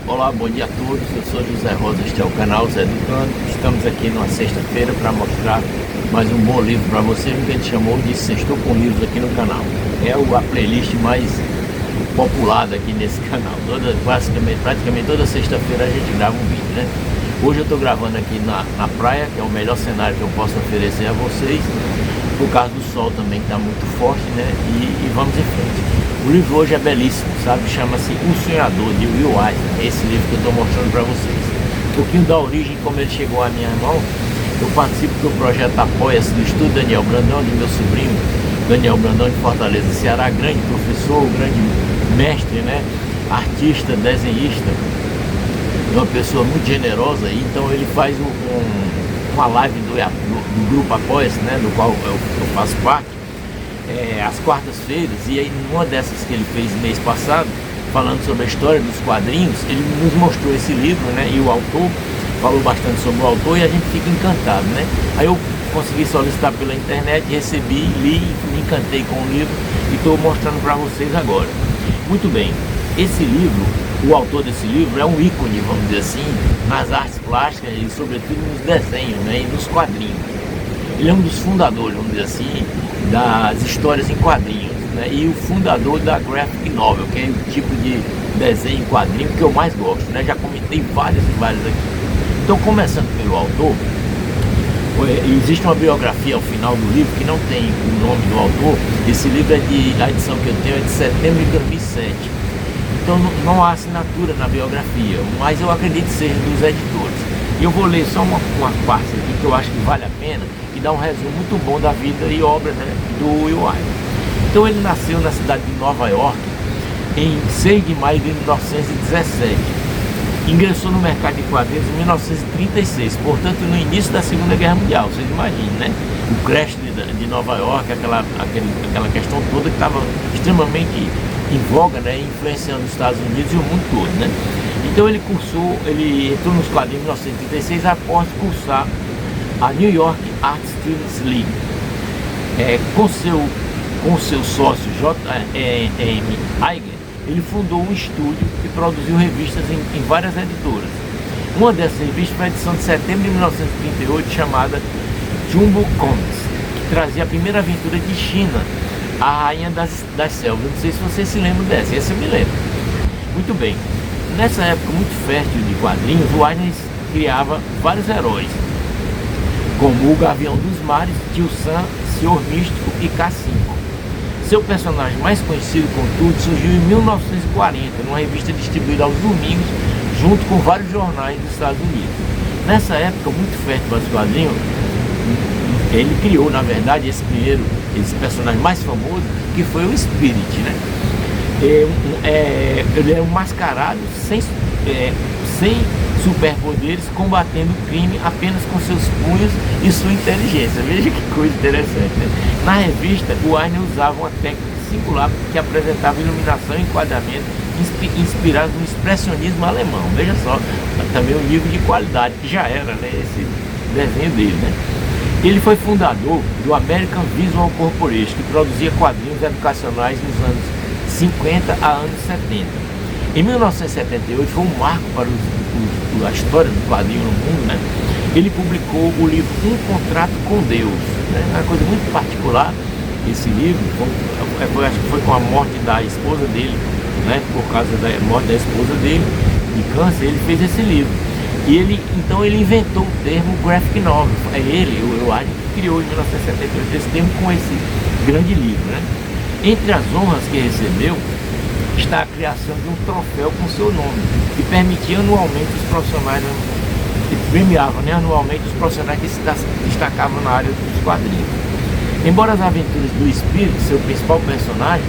Olá, bom dia a todos, eu sou José Rosa, este é o canal Zé Educando. Estamos aqui numa sexta-feira para mostrar mais um bom livro para vocês, que a gente chamou de Sextou com Livros aqui no canal. É a playlist mais populada aqui nesse canal. Praticamente toda sexta-feira a gente grava um vídeo, né? Hoje eu estou gravando aqui na praia, que é o melhor cenário que eu posso oferecer a vocês, por causa do sol também, que está muito forte, né? E vamos em frente. O livro hoje é belíssimo, sabe? Chama-se O Sonhador, de Will Eisner. Esse livro que eu estou mostrando para vocês. Um pouquinho da origem, como ele chegou à minha mão. Eu participo do projeto Apoia-se do Estudo Daniel Brandão, de meu sobrinho, Daniel Brandão, de Fortaleza, Ceará. Grande professor, grande mestre, né? Artista, desenhista. Uma pessoa muito generosa. Então ele faz uma live do grupo Apoia-se, né? Do qual eu faço parte. Às quartas-feiras, e aí numa dessas que ele fez mês passado, falando sobre a história dos quadrinhos, ele nos mostrou esse livro, né, e o autor falou bastante sobre o autor, e a gente fica encantado, né? Aí eu consegui solicitar pela internet, recebi, li, me encantei com o livro e estou mostrando para vocês agora. Muito bem, esse livro, o autor desse livro é um ícone, vamos dizer assim, nas artes plásticas e sobretudo nos desenhos, né, e nos quadrinhos. Ele é um dos fundadores, vamos dizer assim, das histórias em quadrinhos, né? E o fundador da graphic novel, que é o tipo de desenho em quadrinho que eu mais gosto, né? Já comentei vários aqui. Então, começando pelo autor, existe uma biografia ao final do livro que não tem o nome do autor. Esse livro a edição que eu tenho é de setembro de 2007. Então não há assinatura na biografia, mas eu acredito que seja dos editores. E eu vou ler só uma parte aqui que eu acho que vale a pena, que dá um resumo muito bom da vida e obra, né, do Will Eisner. Então ele nasceu na cidade de Nova York em 6 de maio de 1917. Ingressou no mercado de quadrinhos em 1936, portanto no início da Segunda Guerra Mundial. Vocês imaginem, né? O crash de Nova York, aquela questão toda que estava extremamente em voga, né, influenciando os Estados Unidos e o mundo todo, né? Então ele entrou nos quadrinhos em 1936 após cursar a New York Art Students League. Com seu sócio J.M. Eigner, ele fundou um estúdio que produziu revistas em várias editoras. Uma dessas revistas foi a edição de setembro de 1938, chamada Jumbo Comics, que trazia a primeira aventura de China, a Rainha das Selvas. Não sei se vocês se lembram dessa, essa eu me lembro. Muito bem, nessa época muito fértil de quadrinhos, o Eisner criava vários heróis, como o Gavião dos Mares, Tio Sam, Senhor Místico e K5. Seu personagem mais conhecido, contudo, surgiu em 1940, numa revista distribuída aos domingos, junto com vários jornais dos Estados Unidos. Nessa época muito fértil para os quadrinhos, ele criou, na verdade, esse personagem mais famoso, que foi o Spirit, né? Ele é um mascarado sem superpoderes, combatendo o crime apenas com seus punhos e sua inteligência. Veja que coisa interessante, né? Na revista, o Eisner usava uma técnica singular que apresentava iluminação e enquadramento inspirado no expressionismo alemão. Veja só, também o nível de qualidade que já era, né, esse desenho dele, né? Ele foi fundador do American Visual Corporation, que produzia quadrinhos educacionais nos anos 50 a anos 70. Em 1978 foi um marco para a história do quadrinho no mundo, né? Ele publicou o livro Um Contrato com Deus, né? Uma coisa muito particular. Esse livro acho que foi com a morte da esposa dele, né? Por causa da morte da esposa dele de câncer, ele fez esse livro. E então ele inventou o termo graphic novel. É ele, o Eisner, que criou em 1978 esse termo com esse grande livro, né? Entre as honras que recebeu está a criação de um troféu com seu nome, que permitia anualmente os profissionais, que premiava, né, anualmente os profissionais que se destacavam na área dos quadrinhos. Embora as aventuras do Espírito, seu principal personagem,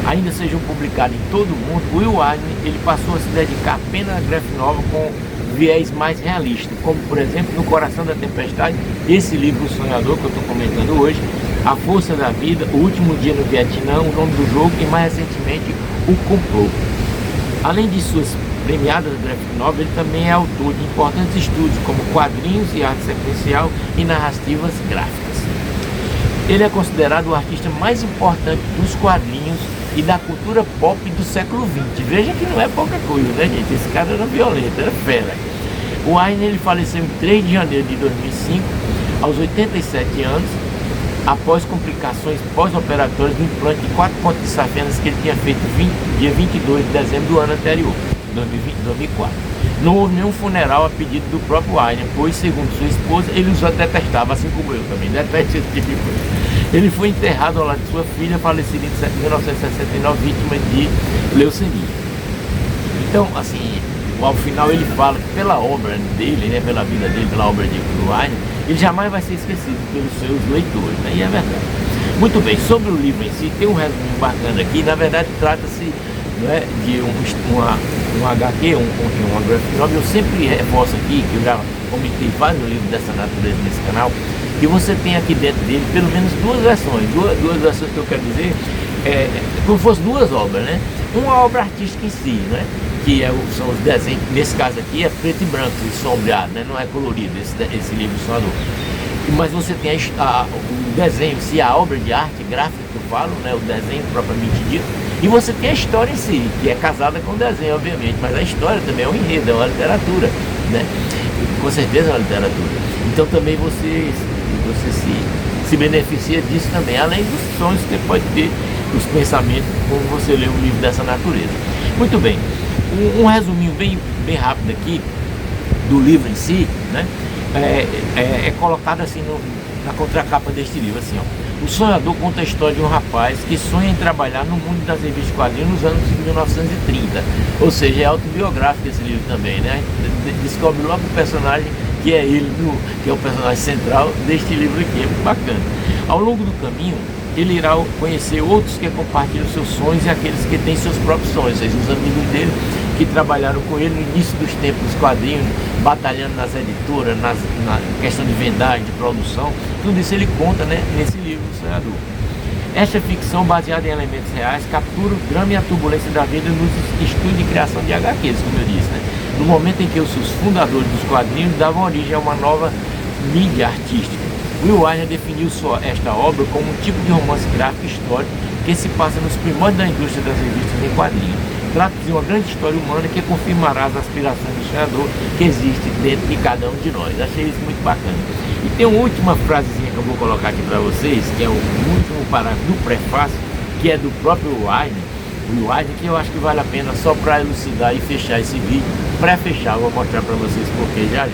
ainda sejam publicadas em todo o mundo, o Will Eisner ele passou a se dedicar apenas à graphic novel com viés mais realistas, como por exemplo No Coração da Tempestade, esse livro O Sonhador que eu estou comentando hoje, A Força da Vida, O Último Dia no Vietnã, O Nome do Jogo e mais recentemente O Complô. Além de suas premiadas graphic novel, ele também é autor de importantes estudos como quadrinhos e arte sequencial e narrativas gráficas. Ele é considerado o artista mais importante dos quadrinhos e da cultura pop do século XX. Veja que não é pouca coisa, né, gente? Esse cara era violento, era fera. O Eisner ele faleceu em 3 de janeiro de 2005, aos 87 anos, após complicações pós-operatórias do implante de 4 pontos de safenas que ele tinha feito dia 22 de dezembro do ano anterior, 2004. Não houve nenhum funeral a pedido do próprio Eisner, pois, segundo sua esposa, ele os detestava, assim como eu também, detesto esse tipo de coisa. Ele foi enterrado ao lado de sua filha, falecida em 1969, vítima de leucemia. Então, assim, ao final ele fala que pela obra dele, né, pela vida dele, pela obra do Eisner, ele jamais vai ser esquecido pelos seus leitores, né? E é verdade. Muito bem, sobre o livro em si, tem um resumo bacana aqui. Na verdade, trata-se, né, de um HQ, uma graphic novel. Eu sempre reforço aqui, que eu já comentei vários livros dessa natureza nesse canal, que você tem aqui dentro dele pelo menos duas versões. Duas versões que eu quero dizer, como se fossem duas obras, né? Uma obra artística em si, né? Que são os desenhos, nesse caso aqui é preto e branco e sombreado, né? Não é colorido esse livro sonhador. Mas você tem o desenho, se a obra de arte gráfica que eu falo, né? O desenho propriamente dito, e você tem a história em si, que é casada com o desenho, obviamente, mas a história também é um enredo, é uma literatura, né? Com certeza é uma literatura. Então também você se beneficia disso também, além dos sonhos que você pode ter, os pensamentos, como você lê um livro dessa natureza. Muito bem, um resuminho bem rápido aqui do livro em si, né? É colocado assim na contracapa deste livro, assim, ó. O Sonhador conta a história de um rapaz que sonha em trabalhar no mundo das revistas de quadrinhos nos anos 1930. Ou seja, é autobiográfico esse livro também, né? Descobre logo o personagem que é ele, que é o personagem central deste livro aqui, é muito bacana. Ao longo do caminho, ele irá conhecer outros que compartilham seus sonhos e aqueles que têm seus próprios sonhos, ou seja, os amigos dele que trabalharam com ele no início dos tempos dos quadrinhos, batalhando nas editoras, na questão de vendagem, de produção. Tudo isso ele conta, né, nesse livro, O Sonhador. Esta ficção, baseada em elementos reais, captura o drama e a turbulência da vida nos estudos de criação de HQs, como eu disse, né? No momento em que os fundadores dos quadrinhos davam origem a uma nova mídia artística. Will Eisner definiu esta obra como um tipo de romance gráfico histórico que se passa nos primórdios da indústria das revistas em quadrinhos. Trata-se de uma grande história humana que confirmará as aspirações do sonhador que existe dentro de cada um de nós. Achei isso muito bacana. E tem uma última frasezinha que eu vou colocar aqui para vocês, que é o último parágrafo do prefácio, que é do próprio Eisner, o Eisner, que eu acho que vale a pena só para elucidar e fechar esse vídeo. Para fechar, eu vou mostrar para vocês porque já.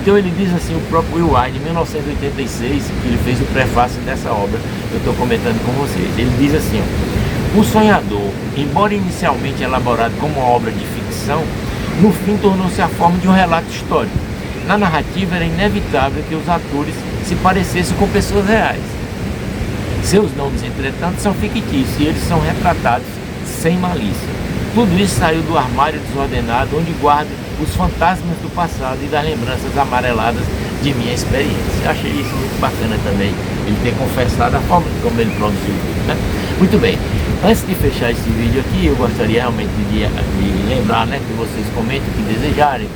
Então ele diz assim, o próprio Will Eisner, em 1986, que ele fez o prefácio dessa obra que eu estou comentando com vocês. Ele diz assim, ó: O Sonhador, embora inicialmente elaborado como uma obra de ficção, no fim tornou-se a forma de um relato histórico. Na narrativa era inevitável que os atores se parecessem com pessoas reais. Seus nomes, entretanto, são fictícios e eles são retratados sem malícia. Tudo isso saiu do armário desordenado onde guardo os fantasmas do passado e das lembranças amareladas de minha experiência. Eu achei isso muito bacana também, ele ter confessado a forma como ele produziu tudo, né? Muito bem, antes de fechar esse vídeo aqui, eu gostaria realmente de lembrar, né, que vocês comentem o que desejarem,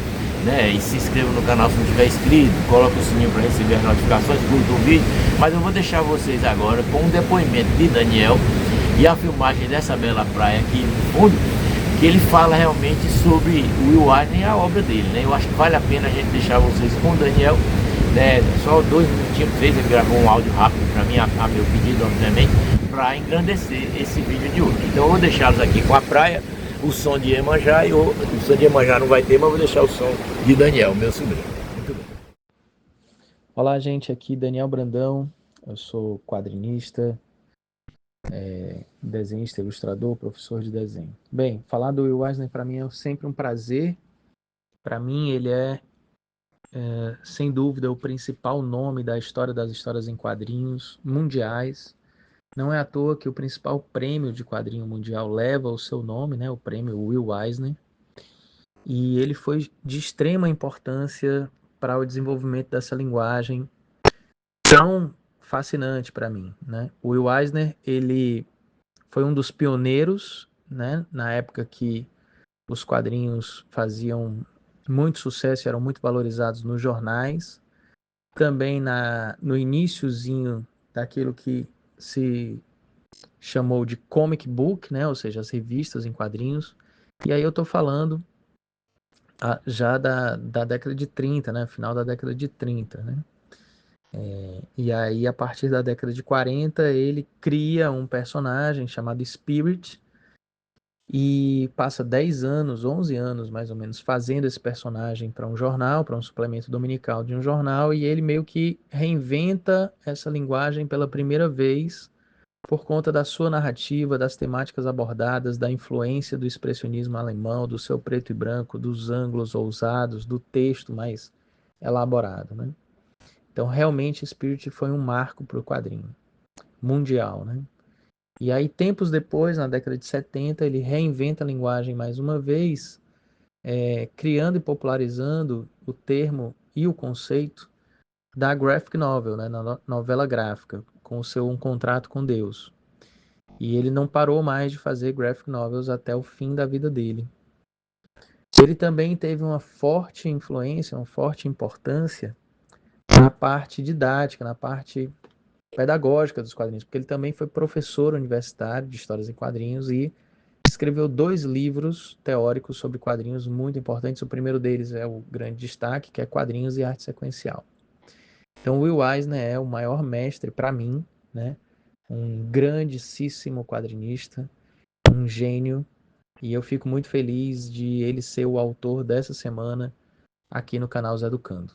né, e se inscrevam no canal se não tiver inscrito, coloque o sininho para receber as notificações, curta o vídeo. Mas eu vou deixar vocês agora com um depoimento de Daniel e a filmagem dessa bela praia aqui no fundo, que ele fala realmente sobre o Will Eisner e a obra dele, né? Eu acho que vale a pena a gente deixar vocês com o Daniel, né? Só 2 minutinhos, 3, ele gravou um áudio rápido para mim, a meu pedido, obviamente, para engrandecer esse vídeo de hoje. Então eu vou deixá-los aqui com a praia, o som de Iemanjá, e o som de Iemanjá não vai ter, mas eu vou deixar o som de Daniel, meu sobrinho. Muito bem. Olá, gente, aqui Daniel Brandão, eu sou quadrinista, desenhista, ilustrador, professor de desenho. Bem, falar do Will Eisner para mim é sempre um prazer. Para mim ele é, sem dúvida, o principal nome da história das histórias em quadrinhos mundiais. Não é à toa que o principal prêmio de quadrinho mundial leva o seu nome, né, o prêmio Will Eisner, e ele foi de extrema importância para o desenvolvimento dessa linguagem tão fascinante para mim, né? O Will Eisner, ele foi um dos pioneiros, né, na época que os quadrinhos faziam muito sucesso, eram muito valorizados nos jornais, também no iniciozinho daquilo que se chamou de comic book, né? Ou seja, as revistas em quadrinhos. E aí eu estou falando já da década de 30, né? Final da década de 30, né? E aí, a partir da década de 40, ele cria um personagem chamado Spirit e passa 10 anos, 11 anos mais ou menos, fazendo esse personagem para um jornal, para um suplemento dominical de um jornal, e ele meio que reinventa essa linguagem pela primeira vez por conta da sua narrativa, das temáticas abordadas, da influência do expressionismo alemão, do seu preto e branco, dos ângulos ousados, do texto mais elaborado, né? Então, realmente, Spirit foi um marco para o quadrinho mundial, né? E aí, tempos depois, na década de 70, ele reinventa a linguagem mais uma vez, criando e popularizando o termo e o conceito da graphic novel, né? Na novela gráfica, com o seu Um Contrato com Deus. E ele não parou mais de fazer graphic novels até o fim da vida dele. Ele também teve uma forte influência, uma forte importância na parte didática, na parte pedagógica dos quadrinhos, porque ele também foi professor universitário de histórias em quadrinhos e escreveu 2 livros teóricos sobre quadrinhos muito importantes. O primeiro deles é o grande destaque, que é Quadrinhos e Arte Sequencial. Então, Will Eisner é o maior mestre para mim, né? Um grandíssimo quadrinista, um gênio, e eu fico muito feliz de ele ser o autor dessa semana aqui no canal Zé Educando.